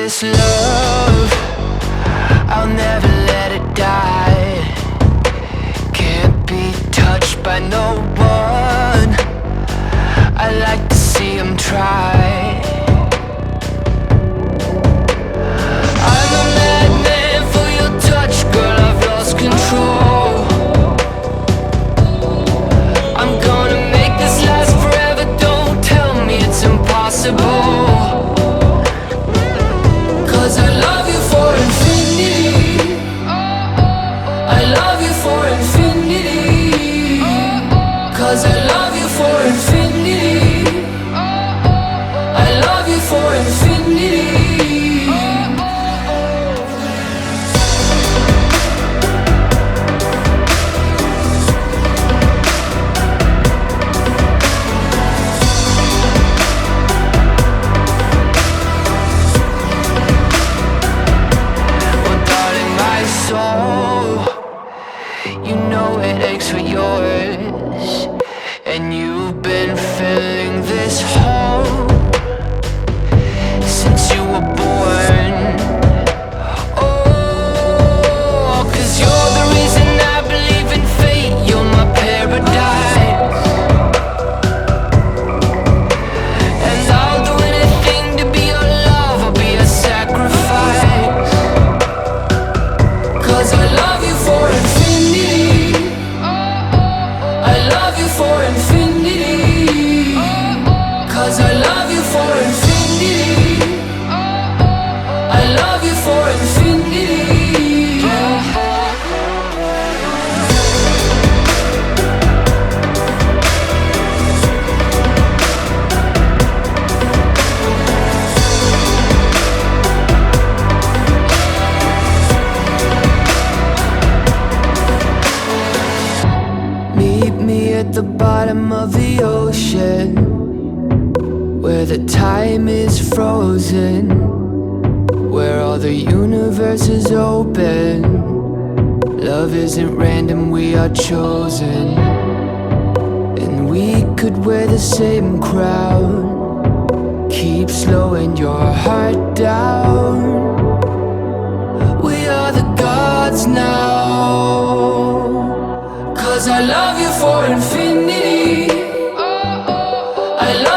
this love, I'll never let it die. Can't be touched by no one, I like to see him try. I'm a madman for your touch, girl, I've lost control. I'm gonna make this last forever, don't tell me it's impossible. Cause I love you for infinity, I love you for infinity. Cause I love you for infinity, I love you for infinity. Well, darling, my soul, you know it aches for yours, and you've been filling this hole since you were born. Oh, 'cause you're the reason I believe in fate, you're my paradise. And I'll do anything to be your love, I'll be a sacrifice. 'Cause I love you for infinity, I love you for infinity. Cause I love you for infinity, I love you for infinity. Meet me at the bottom of the ocean, where the time is frozen, where all the universe is open. Love isn't random, we are chosen. And we could wear the same crown, keep slowing your heart down. We are the gods now. Cause I love you for infinity, I love